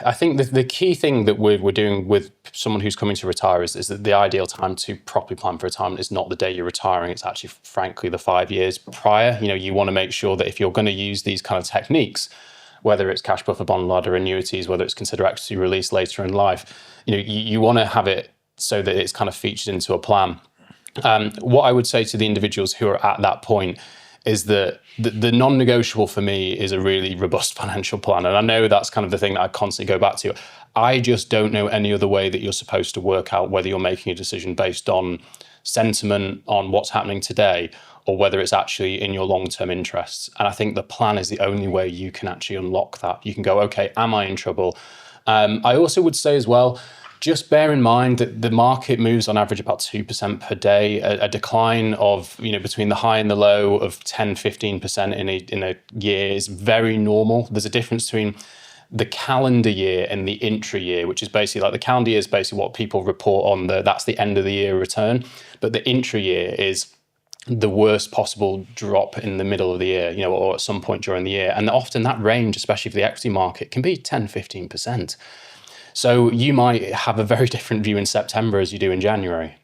I think the key thing that we're doing with someone who's coming to retire is that the ideal time to properly plan for retirement is not the day you're retiring. It's actually, frankly, the 5 years prior. You want to make sure that if you're going to use these kind of techniques, whether it's cash buffer, bond ladder, annuities, whether it's consider equity release later in life, you want to have it so that it's kind of featured into a plan. What I would say to the individuals who are at that point is that the non-negotiable for me is a really robust financial plan. And I know that's kind of the thing that I constantly go back to. I just don't know any other way that you're supposed to work out whether you're making a decision based on sentiment, on what's happening today, or whether it's actually in your long-term interests. And I think the plan is the only way you can actually unlock that. You can go, okay, am I in trouble? I also would say as well, just bear in mind that the market moves on average about 2% per day. A decline of, between the high and the low of 10, 15% in a year is very normal. There's a difference between the calendar year and the intra-year, which is basically like the calendar year is basically what people report on, that's the end of the year return. But the intra-year is the worst possible drop in the middle of the year, or at some point during the year. And often that range, especially for the equity market, can be 10, 15%. So you might have a very different view in September as you do in January.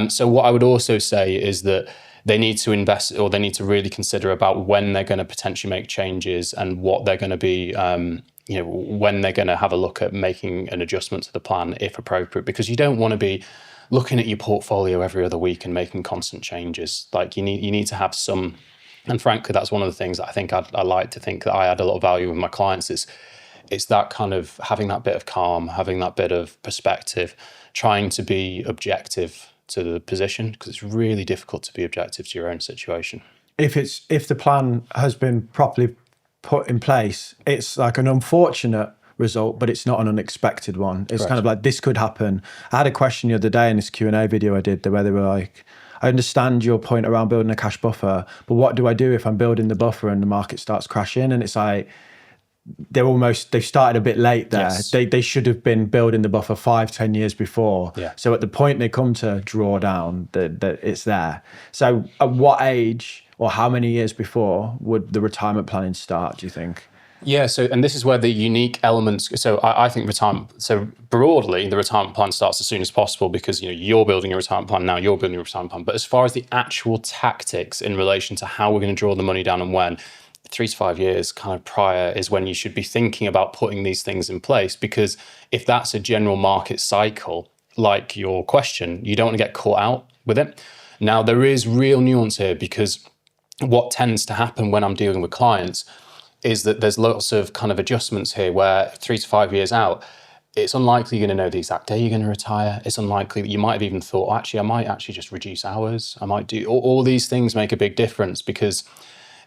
So what I would also say is that they need to invest, or they need to really consider about when they're going to potentially make changes and what they're going to be, when they're going to have a look at making an adjustment to the plan if appropriate, because you don't want to be looking at your portfolio every other week and making constant changes. Like you need to have some, and frankly, that's one of the things that I think I like to think that I add a lot of value with my clients is it's that kind of having that bit of calm, having that bit of perspective, trying to be objective to the position, because it's really difficult to be objective to your own situation. If the plan has been properly put in place, it's like an unfortunate result, but it's not an unexpected one. It's kind of like, this could happen. I had a question the other day in this Q&A video I did where they were like, I understand your point around building a cash buffer, but what do I do if I'm building the buffer and the market starts crashing? And it's like, they've started a bit late there. Yes. They should have been building the buffer 5-10 years before. Yeah. So at the point they come to draw down, it's there. So at what age or how many years before would the retirement planning start, do you think? Yeah, and this is where the unique elements, so I think broadly, the retirement plan starts as soon as possible because you're building a retirement plan now, you're building a retirement plan. But as far as the actual tactics in relation to how we're going to draw the money down and when, 3 to 5 years kind of prior is when you should be thinking about putting these things in place, because if that's a general market cycle, like your question, you don't want to get caught out with it. Now, there is real nuance here, because what tends to happen when I'm dealing with clients is that there's lots of kind of adjustments here where 3 to 5 years out, it's unlikely you're going to know the exact day you're going to retire. It's unlikely that you might have even thought, actually, I might actually just reduce hours. I might do all these things make a big difference, because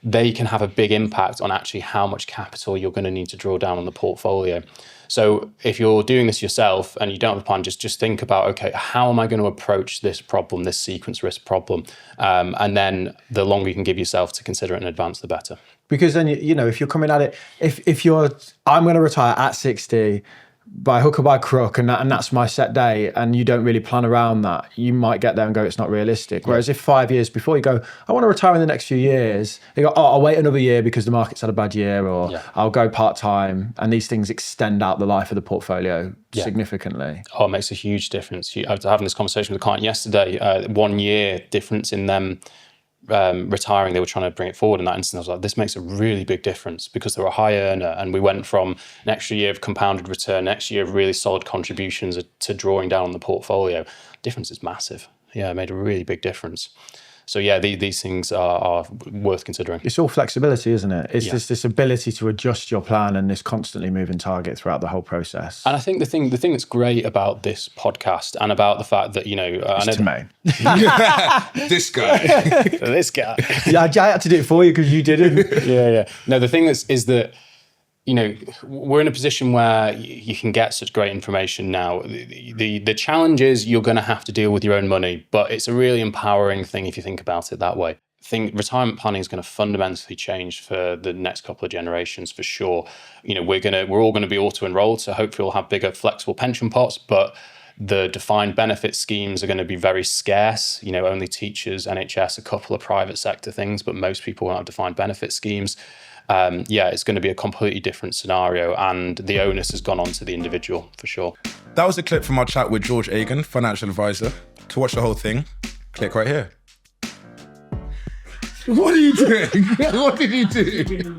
they can have a big impact on actually how much capital you're going to need to draw down on the portfolio. So if you're doing this yourself and you don't have a plan, just think about, okay, how am I going to approach this problem, this sequence risk problem? And then the longer you can give yourself to consider it in advance, the better. Because then, if you're coming at it, if you're, I'm going to retire at 60, by hook or by crook, and that's my set day, and you don't really plan around that, you might get there and go, it's not realistic. Whereas if 5 years before you go, I want to retire in the next few years, you go, I'll wait another year because the market's had a bad year, or I'll go part-time, and these things extend out the life of the portfolio significantly. Oh, it makes a huge difference. I was having this conversation with a client yesterday, 1 year difference in them retiring. They were trying to bring it forward in that instance. I was like, this makes a really big difference, because they're a high earner, and we went from an extra year of compounded return, next year of really solid contributions to drawing down on the portfolio. Difference is massive. Yeah, it made a really big difference. So yeah, these things are worth considering. It's all flexibility, isn't it? It's just this ability to adjust your plan and this constantly moving target throughout the whole process. And I think the thing that's great about this podcast and about the fact that, it's Tremaine. This guy. This guy. Yeah, I had to do it for you because you didn't. Yeah. No, the thing is that, we're in a position where you can get such great information now. The challenge is you're going to have to deal with your own money, but it's a really empowering thing if you think about it that way. I think retirement planning is going to fundamentally change for the next couple of generations for sure. We're all going to be auto-enrolled, so hopefully we'll have bigger flexible pension pots, but The defined benefit schemes are going to be very scarce. You know, only teachers, NHS, a couple of private sector things, but most people won't have defined benefit schemes. It's going to be a completely different scenario, and the onus has gone on to the individual for sure. That was a clip from our chat with George Agan, financial advisor. To watch the whole thing, click right here. What are you doing? What did you do?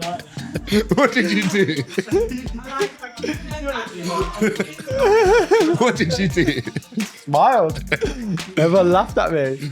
What did you do? What did you do? Smiled. Everyone laughed at me.